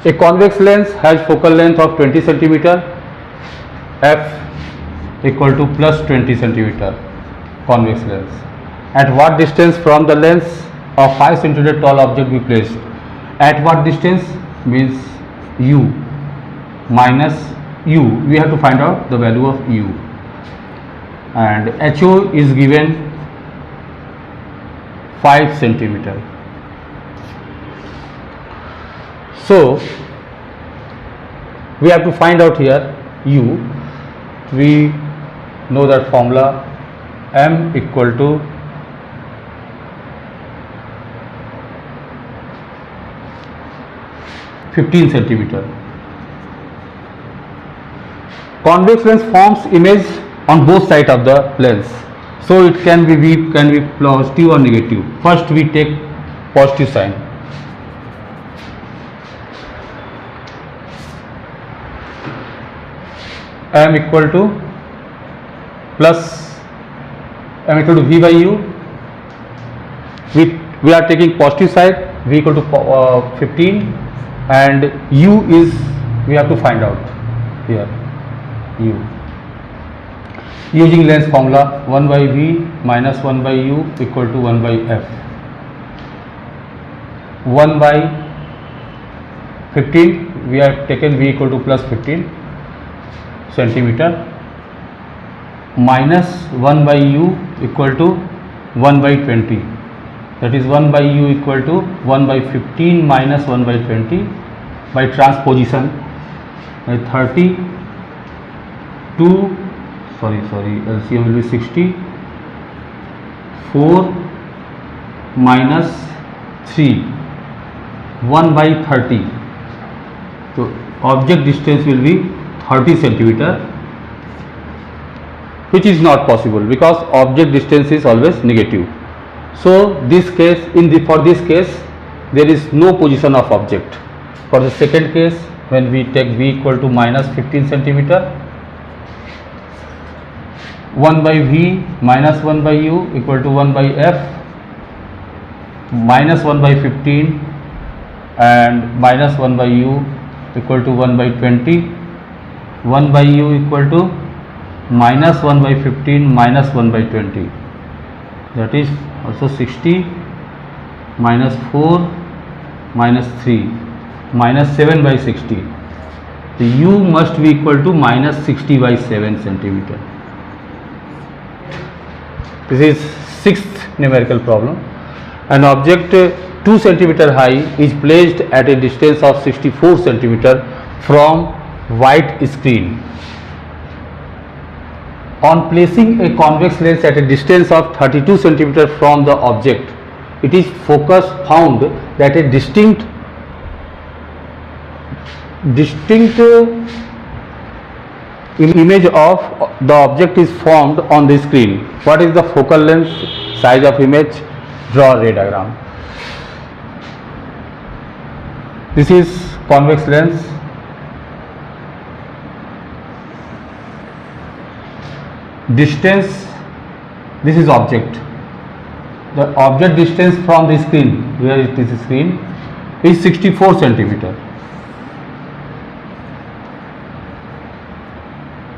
A convex lens has focal length of 20 centimeter, f equal to plus 20 centimeter convex lens. At what distance from the lens a 5 centimeter tall object be placed? At what distance means u minus u. We have to find out the value of u, and HO is given 5 centimeter. So we have to find out here u. We know that formula m equal to (15 centimeter). Convex lens forms image on both sides of the lens, so it can be positive or negative. First we take positive sign. M equal to V by u. We are taking positive side, V equal to 15, and u is, we have to find out here u. Using lens formula, 1 by V minus 1 by u equal to 1 by f. 1 by 15, we have taken V equal to plus 15 centimeter, minus 1 by u equal to 1 by 20, that is 1 by u equal to 1 by 15 minus 1 by 20. By transposition, 32, LCM will be 60, 4 minus 3, 1 by 30. So object distance will be 30 centimeter, which is not possible because object distance is always negative. So for this case there is no position of object. For the second case, when we take V equal to minus 15 centimeter, 1 by V minus 1 by u equal to 1 by f, minus 1 by 15 and minus 1 by u equal to 1 by 20, 1 by u equal to minus 1 by 15 minus 1 by 20, that is also 60, minus 4 minus 3 minus 7 by 60. The u must be equal to minus 60 by 7 centimeter. This is sixth numerical problem. An object 2 centimeter high is placed at a distance of 64 centimeter from white screen. On placing a convex lens at a distance of 32 centimeter from the object, it is focus found that a distinct image of the object is formed on the screen. What is the focal length, size of image? Draw a ray diagram. This is convex lens. Distance, this is object. The object distance from the screen, where it is screen, is 64 centimeter.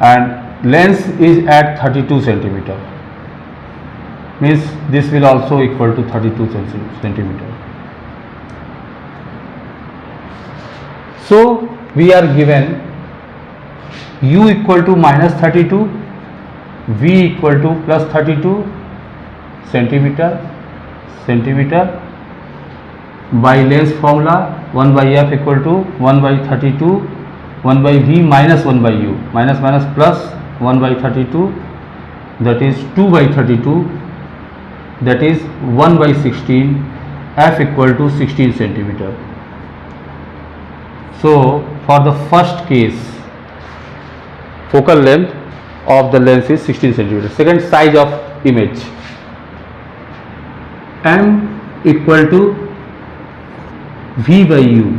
And lens is at 32 centimeter, means this will also equal to 32 centimeter. So we are given u equal to minus 32, v equal to plus 32 centimeter by lens formula, 1 by f equal to 1 by 32, 1 by v minus 1 by u, minus plus 1 by 32, that is 2 by 32, that is 1 by 16, f equal to 16 centimeter. So for the first case, focal length of the lens is 16 centimeter. Second, size of image, m equal to v by u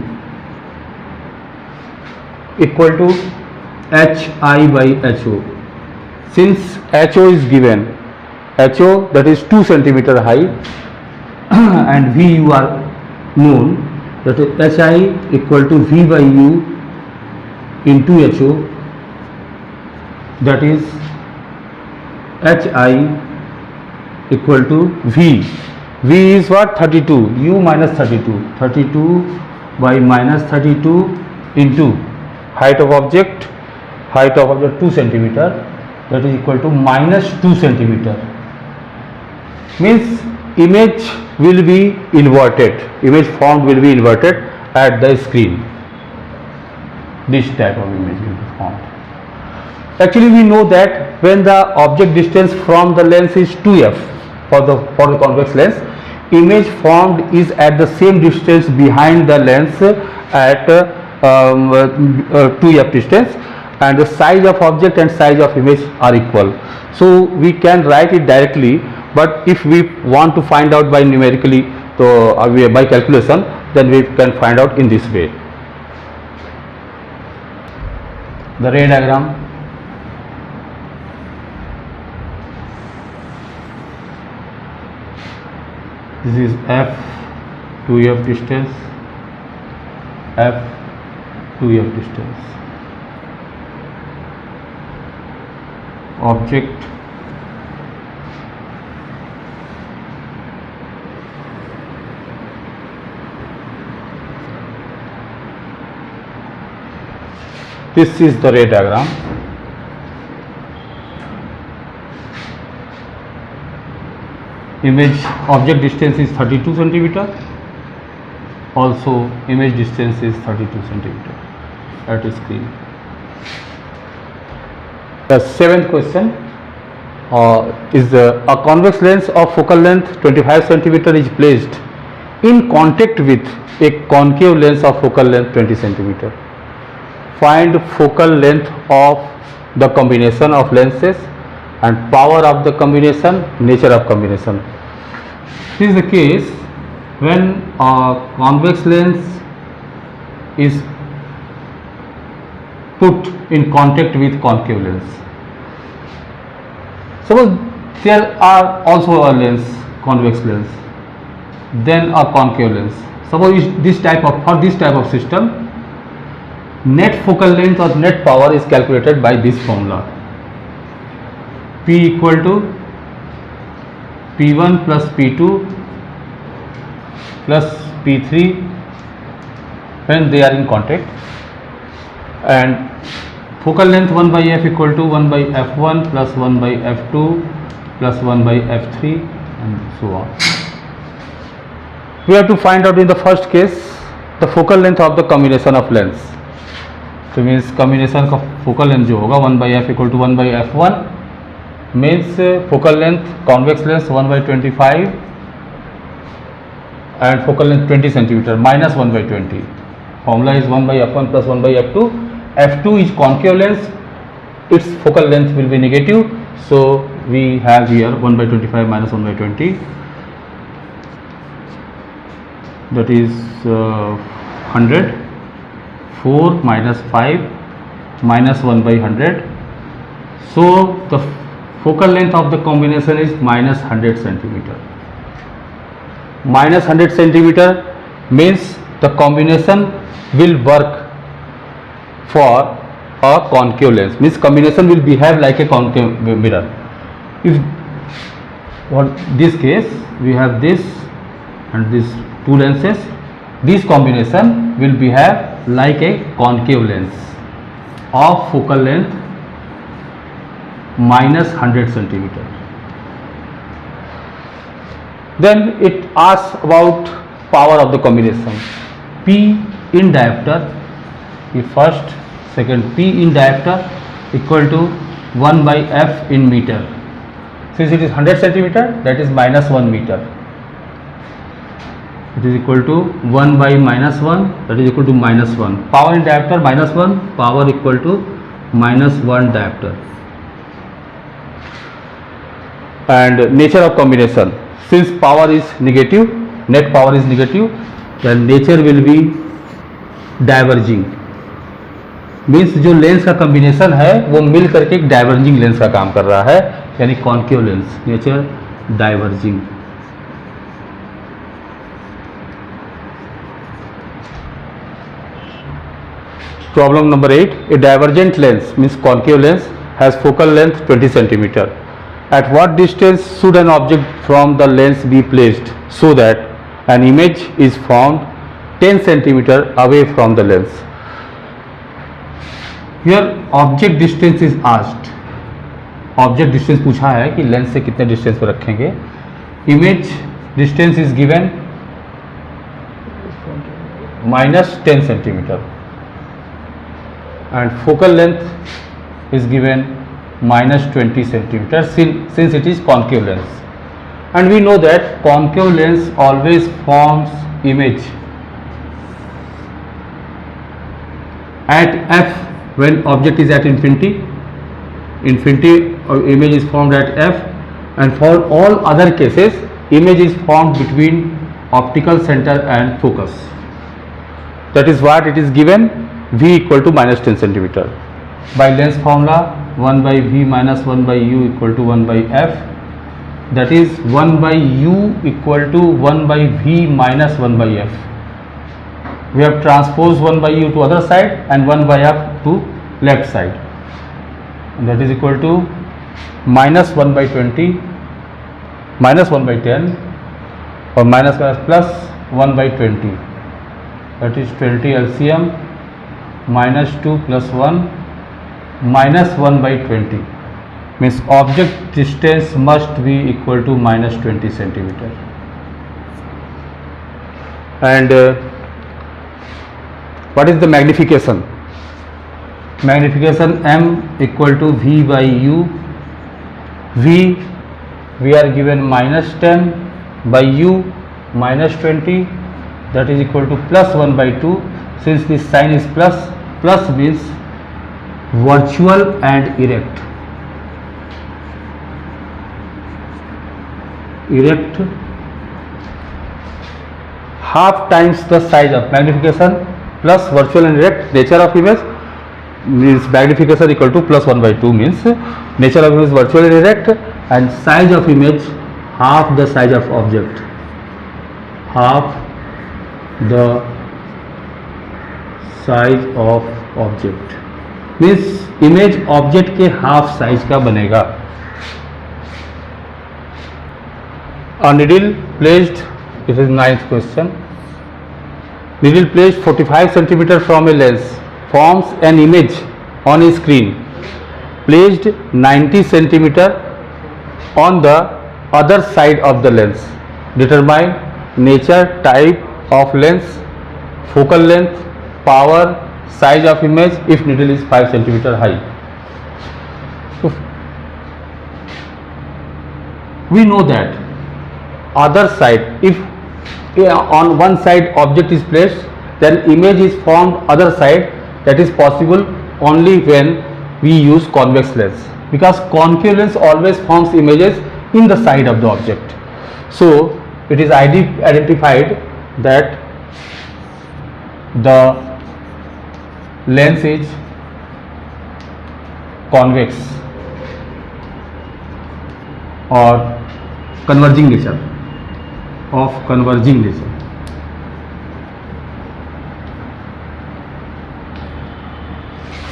equal to hi by ho. Since ho is given, that is 2 centimeter high and vu are known, that is HI equal to V by U into HO, that is HI equal to V. V is what? 32. U minus 32. 32 by minus 32 into height of object 2 centimeter, that is equal to minus 2 centimeter. Means image will be inverted, image formed will be inverted at the screen. This type of image will be formed. Actually we know that when the object distance from the lens is 2f for the convex lens, image formed is at the same distance behind the lens at 2f distance, and the size of object and size of image are equal. So we can write it directly, but if we want to find out by numerically, so by calculation, then we can find out in this way. The ray diagram. This is f 2f distance, f 2f distance. Object this is the ray diagram. Image object distance is 32 centimeter. Also image distance is 32 centimeter at screen. The seventh question is a convex lens of focal length 25 centimeter is placed in contact with a concave lens of focal length 20 centimeter. Find focal length of the combination of lenses and power of the combination, nature of combination. This is the case when a convex lens is put in contact with concave lens. Suppose there are also a lens, convex lens, then a concave lens. Suppose for this type of system, net focal length or net power is calculated by this formula. P equal to P1 plus P2 plus P3 when they are in contact, and focal length 1 by f equal to 1 by f1 plus 1 by f2 plus 1 by f3 and so on. We have to find out in the first case the focal length of the combination of lens. So means combination of focal length जो होगा 1 by f equal to 1 by f1 means focal length convex lens 1 by 25 and focal length 20 centimeter minus 1 by 20. Formula is 1 by f1 plus 1 by f2. f2 is concave lens, its focal length will be negative, so we have here 1 by 25 minus 1 by 20, that is 100. 4 minus 5 minus 1 by 100. So the focal length of the combination is minus 100 centimeter. Minus 100 centimeter means the combination will work for a concave lens, means combination will behave like a concave mirror. If for this case we have this and these two lenses, this combination will behave like a concave lens of focal length minus 100 centimeter. Then it asks about power of the combination. P in diopter, the first, second, P in diopter equal to 1 by f in meter. Since it is 100 centimeter, that is minus 1 meter. It is equal to 1 by minus 1, that is equal to minus 1. Power in diopter minus 1, power equal to minus 1 diopter. And nature of combination, since power is negative, net power is negative, then nature will be diverging. Means जो lens का combination है वो मिल करके एक diverging lens का काम कर रहा है, यानी concave lens, nature diverging. Problem number 8. A divergent lens means concave lens has focal length 20 centimeter. At what distance should an object from the lens be placed so that an image is formed 10 centimeter away from the lens? Here object distance is asked. Object distance पूछा है कि lens से कितने distance पर रखेंगे. Image distance is given minus 10 centimeter and focal length is given minus 20 centimeter since it is concave lens, and we know that concave lens always forms image at f when object is at infinity image is formed at f, and for all other cases image is formed between optical center and focus. That is what it is given, v equal to minus 10 centimeter. By lens formula 1 by v minus 1 by u equal to 1 by f, that is 1 by u equal to 1 by v minus 1 by f. We have transposed 1 by u to other side and 1 by f to left side, and that is equal to minus 1 by 20 minus 1 by 10 or minus plus 1 by 20, that is 20 LCM minus 2 plus 1 minus 1 by 20 means object distance must be equal to minus 20 centimeter. And what is the magnification? Magnification m equal to v by u. V we are given minus 10 by u minus 20, that is equal to plus 1 by 2. Since this sign is plus means virtual and erect. Half times the size of magnification plus virtual and erect. Nature of image means magnification equal to plus 1 by 2 means nature of image virtual and erect, and size of image half the size of object. Half the size of object means image object के half size का बनेगा. A needle placed, this is 9th question, needle placed 45 centimeter from a lens forms an image on a screen placed 90 centimeter on the other side of the lens. Determine nature, type of lens, focal length, power, size of image if needle is 5 centimeter high. So we know that other side, if on one side object is placed, then image is formed other side. That is possible only when we use convex lens, because concave lens always forms images in the side of the object. So it is identified that the lens is convex or converging nature, of converging nature.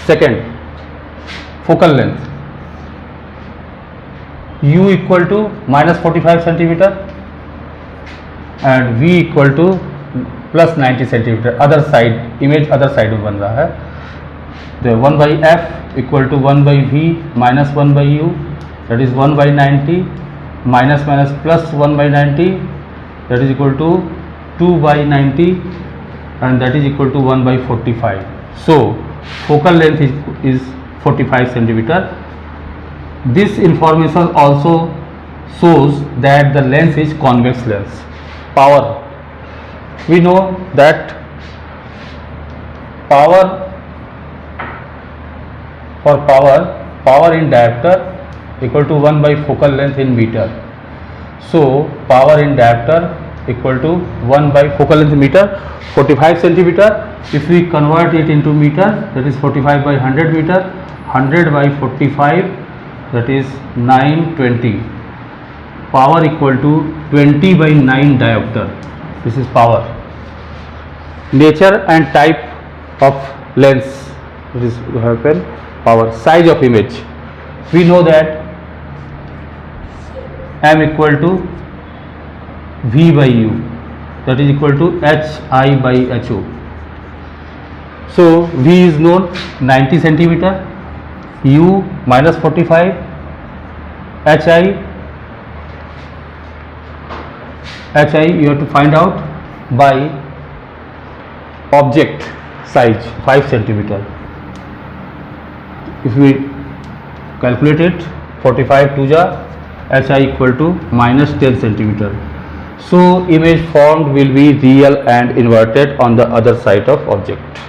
Second, focal length u equal to minus 45 centimeter and v equal to plus 90 centimeter. Other side image other side में बन रहा है. The 1 by f equal to 1 by v minus 1 by u, that is 1 by 90 minus plus 1 by 90, that is equal to 2 by 90, and that is equal to 1 by 45. So focal length is 45 centimeter. This information also shows that the lens is convex lens. Power, we know that power in diopter equal to 1 by focal length in meter. So power in diopter equal to 1 by focal length meter, 45 centimeter. If we convert it into meter, that is 45 by 100 meter, 100 by 45, that is 920. Power equal to 20 by 9 diopter. This is power. Nature and type of lens. It is happen power. Size of image, we know that m equal to v by u, that is equal to hi by ho. So v is known 90 centimeter, u minus 45, hi you have to find out by object size 5 centimeter. If we calculate it, 45 to ja hi equal to minus 10 centimeter. So image formed will be real and inverted on the other side of object.